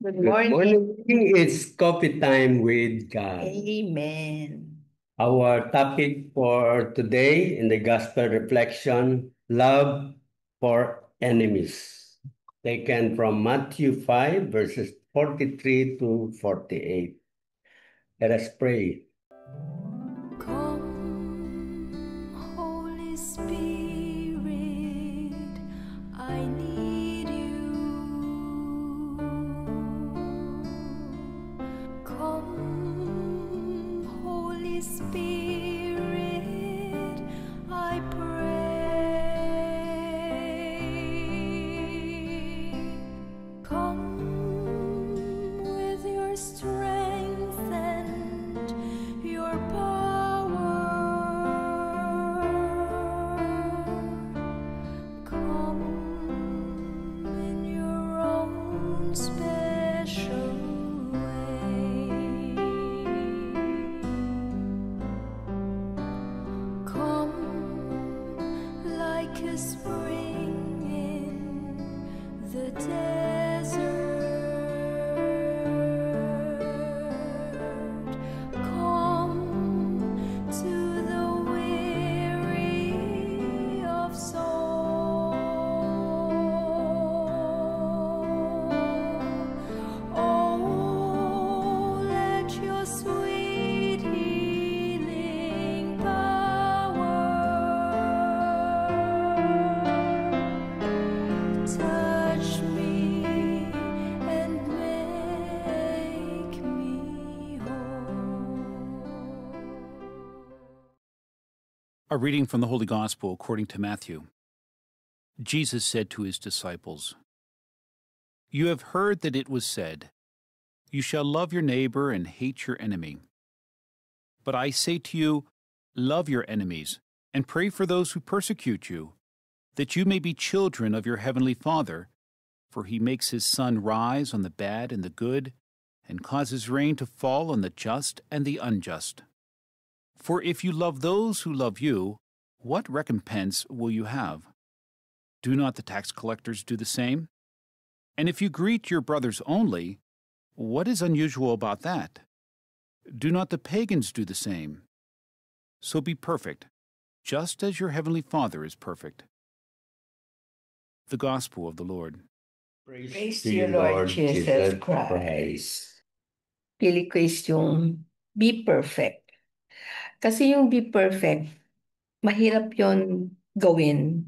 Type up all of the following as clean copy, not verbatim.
Good Good morning. morning. It's coffee time with God. Amen. Our topic for today in the gospel reflection, love for enemies, taken from Matthew 5, verses 43 to 48. Let us pray. Come, Holy Spirit, I need you. Come, Holy Spirit, I pray. Come with your strength and your power. Come in your own special way. Come like a spring in the desert. Come to the weary of soul. Oh, let your sweet healing power touch me and make me whole. A reading from the Holy Gospel according to Matthew. Jesus said to his disciples, "You have heard that it was said, 'You shall love your neighbor and hate your enemy.' But I say to you, love your enemies and pray for those who persecute you, that you may be children of your heavenly Father, for he makes his sun rise on the bad and the good, and causes rain to fall on the just and the unjust. For if you love those who love you, what recompense will you have? Do not the tax collectors do the same? And if you greet your brothers only, what is unusual about that? Do not the pagans do the same? So be perfect, just as your heavenly Father is perfect." The Gospel of the Lord. Praise To to you, you, Lord Lord Jesus Jesus Christ. Christ. Pili ko is yung be perfect. Kasi yung be perfect, mahirap yon gawin.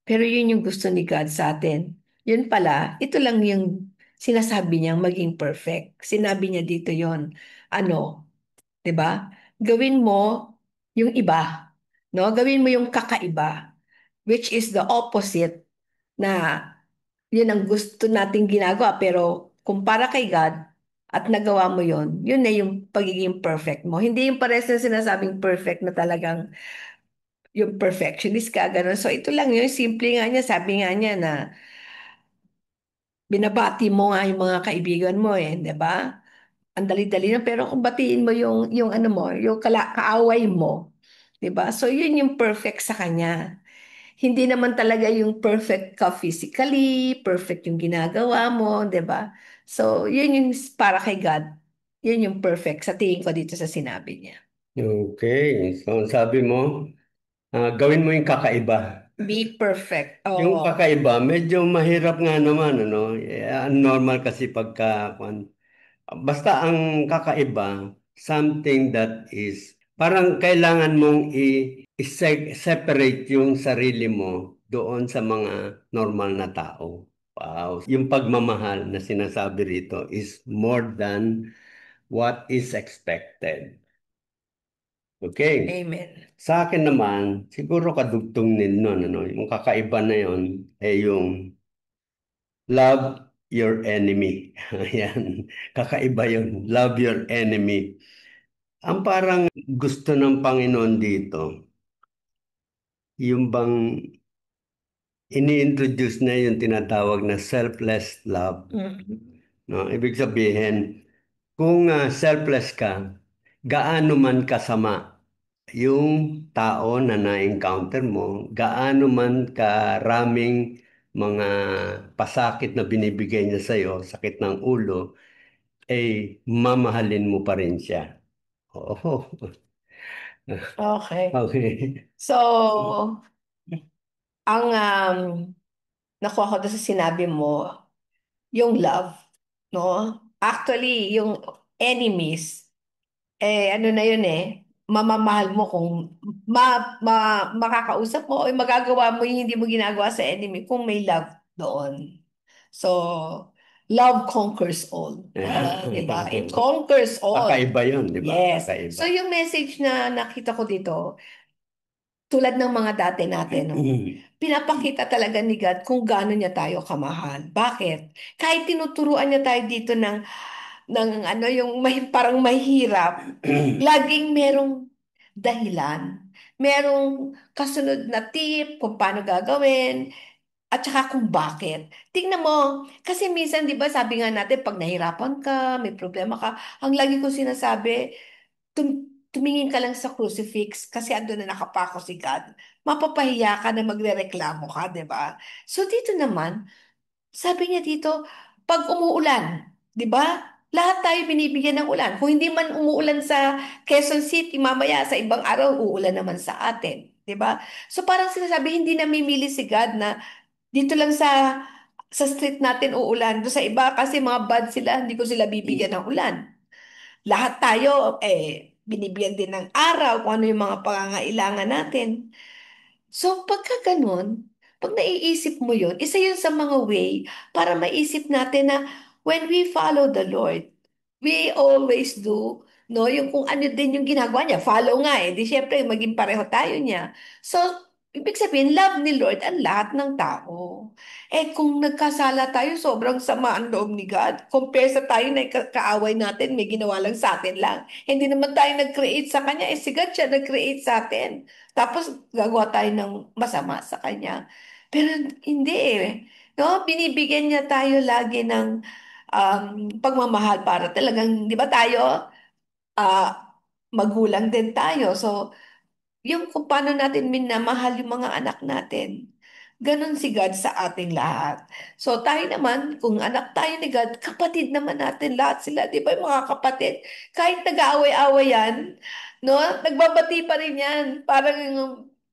Pero yun yung gusto ni God sa atin. Yun pala, ito lang yung sinasabi niyang maging perfect. Sinabi niya dito yon. Ano, 'di ba? Gawin mo yung iba, no? Gawin mo yung kakaiba, which is the opposite na yun ang gusto nating ginagawa pero kumpara kay God at nagawa mo yun na yung pagiging perfect mo. Hindi yung pares na sinasabing perfect na talagang yung perfectionist ka, ganun. So ito lang yun, simple nga niya, sabi nga niya na binabati mo nga yung mga kaibigan mo di ba? Ang dali-dali na, pero kung batiin mo yung ano mo, yung kaaway mo, di ba? So yun yung perfect sa kanya. Hindi naman talaga yung perfect ka physically, perfect yung ginagawa mo, 'di ba? So, yun yung para kay God. Yun yung perfect sa tingin ko dito sa sinabi niya. Okay, so sabi mo, gawin mo yung kakaiba. Be perfect. Yung Oo. kakaiba, medyo mahirap nga naman, ano? Normal kasi basta ang kakaiba, something that is, parang kailangan mong i-separate yung sarili mo doon sa mga normal na tao. Wow. Yung pagmamahal na sinasabi rito is more than what is expected. Okay. Amen. Sa akin naman, siguro kadugtong din nun, ano, yung kakaiba na yun, yung love your enemy. Ayan, kakaiba yun. Love your enemy. Ang parang gusto ng Panginoon dito, yung bang ini-introduce na yung tinatawag na selfless love. Mm. No? Ibig sabihin, kung selfless ka, gaano man kasama yung tao na na-encounter mo, gaano man karaming mga pasakit na binibigay niya sa'yo, sakit ng ulo, eh mamahalin mo pa rin siya. Oo. Okay. Okay. So, ang nakuha ko doon sa sinabi mo, yung love, no? Actually, yung enemies, ano na yun mamamahal mo kung makakausap mo o magagawa mo yung hindi mo ginagawa sa enemy kung may love doon. So, love conquers all. Di ba? It conquers all. Kakaiba yun, di ba? Yes. Kakaiba. So, yung message na nakita ko dito, tulad ng mga dati natin, no? Pinapakita talaga ni God kung gaano niya tayo kamahal. Bakit? Kahit tinuturuan niya tayo dito ng ano, yung parang mahirap, laging merong dahilan. Merong kasunod na tip kung paano gagawin, at saka kung bakit. Tingnan mo, kasi minsan, di ba, sabi nga natin, pag nahirapan ka, may problema ka, ang lagi ko sinasabi, tumingin ka lang sa crucifix kasi ando na nakapako si God. Mapapahiya ka na magrereklamo ka, di ba? So dito naman, sabi niya dito, pag umuulan, di ba? Lahat tayo binibigyan ng ulan. Kung hindi man umuulan sa Quezon City, mamaya sa ibang araw, uulan naman sa atin. Di ba? So parang sinasabi, hindi namimili si God na dito lang sa street natin uulan. Doon sa iba, kasi mga bad sila, hindi ko sila bibigyan ng ulan. Lahat tayo, binibigyan din ng araw kung ano yung mga pangangailangan natin. So, pagka ganun, pag naiisip mo yun, isa yun sa mga way para maisip natin na when we follow the Lord, we always do, no, yung kung ano din yung ginagawa niya. Follow nga di syempre, maging pareho tayo niya. So, ibig sabihin, love ni Lord ang lahat ng tao. Kung nagkasala tayo, sobrang sama ang loob ni God. Compare sa tayo na kaaway natin, may ginawa lang sa atin lang. Hindi naman tayo nag-create sa Kanya, si God siya nag-create sa atin. Tapos gagawa tayo ng masama sa kanya. Pero hindi No? Binibigyan niya tayo lagi ng pagmamahal para talagang, di ba tayo, magulang din tayo. So, yung kung paano natin minamahal yung mga anak natin. Ganon si God sa ating lahat. So tayo naman, kung anak tayo ni God, kapatid naman natin lahat sila. Di ba yung mga kapatid? Kahit nag-aaway-aaway yan, no? Nagbabati pa rin yan. Parang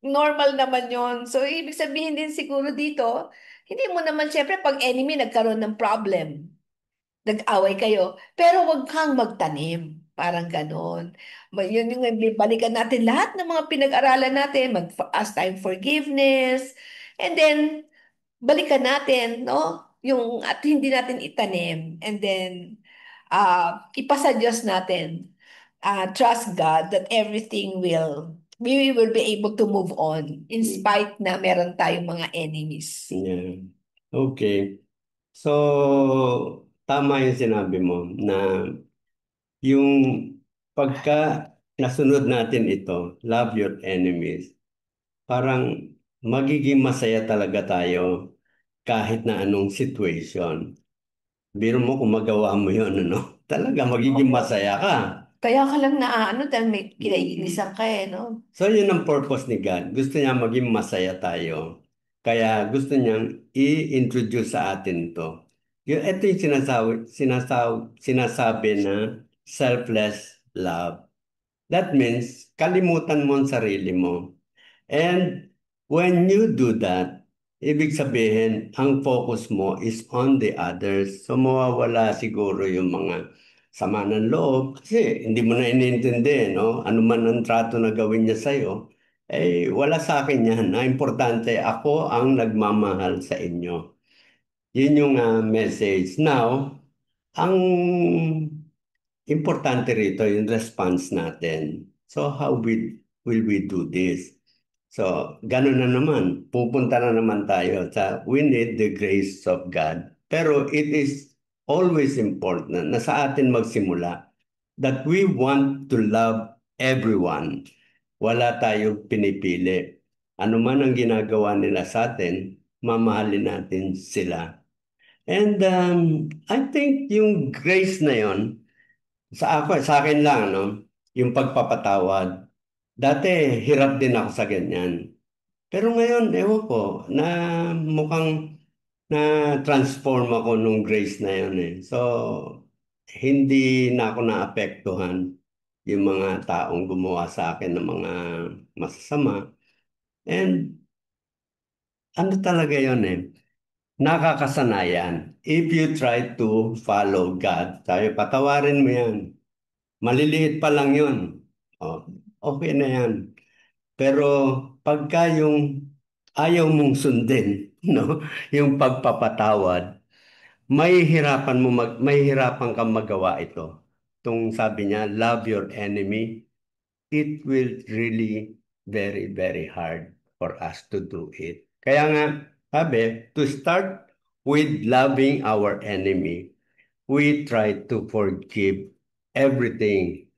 normal naman yon. So ibig sabihin din siguro dito, hindi mo naman syempre pag enemy nagkaroon ng problem, nag-away kayo, pero wag kang magtanim. Parang ganon. Yun yung balikan natin lahat ng mga pinag-aralan natin, mag-ask tayong forgiveness, and then balikan natin, no? Yung at hindi natin itanim, and then ipasa Diyos natin. Trust God that we will be able to move on in spite na meron tayong mga enemies. Yeah. Okay. So, tama yung sinabi mo na yung pagka nasunod natin ito, love your enemies, parang magiging masaya talaga tayo kahit na anong situation. Biro mo kung magawa mo yun, ano? Talaga magiging masaya ka. Kaya ka lang ano dahil may kinainisan ka no? So, yun ang purpose ni God. Gusto niya maging masaya tayo. Kaya gusto niyang i-introduce sa atin to. Ito yung sinasabi na selfless love. That means, kalimutan mo ang sarili mo. And when you do that, ibig sabihin, ang focus mo is on the others. So mawawala siguro yung mga sama ng loob kasi hindi mo na inintindi, no? Ano man ang trato na gawin niya sa'yo, wala sa akin yan. Na importante, ako ang nagmamahal sa inyo. Yun yung message. Now, ang importante rito yung response natin. So will we do this? So, ganun na naman. Pupunta na naman tayo sa we need the grace of God. Pero it is always important na sa atin magsimula that we want to love everyone. Wala tayong pinipili. Ano man ang ginagawa nila sa atin, mamahalin natin sila. And I think yung grace na yon sa akin lang, no? Yung pagpapatawad. Dati, hirap din ako sa ganyan. Pero ngayon, ewan ko, na mukhang na-transform ako nung grace na yun eh. So, hindi na ako naapektuhan yung mga taong gumawa sa akin ng mga masasama. And ano talaga yun eh, nakakasanayan. If you try to follow God, sabi, patawarin mo yan. Maliliit pa lang yun. Oh, okay na yan. Pero pagka yung ayaw mong sundin, no, yung pagpapatawad, mahihirapan kang magawa ito. Tung sabi niya, love your enemy. It will really very, very hard for us to do it. Kaya nga, sabi, to start with loving our enemy, we try to forgive everything.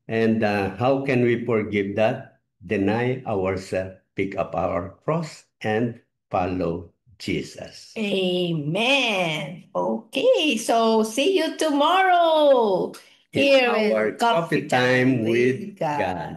And how can we forgive that? Deny ourselves, pick up our cross, and follow Jesus. Amen. Okay, so see you tomorrow In here our in Coffee coffee time Time with with God. God.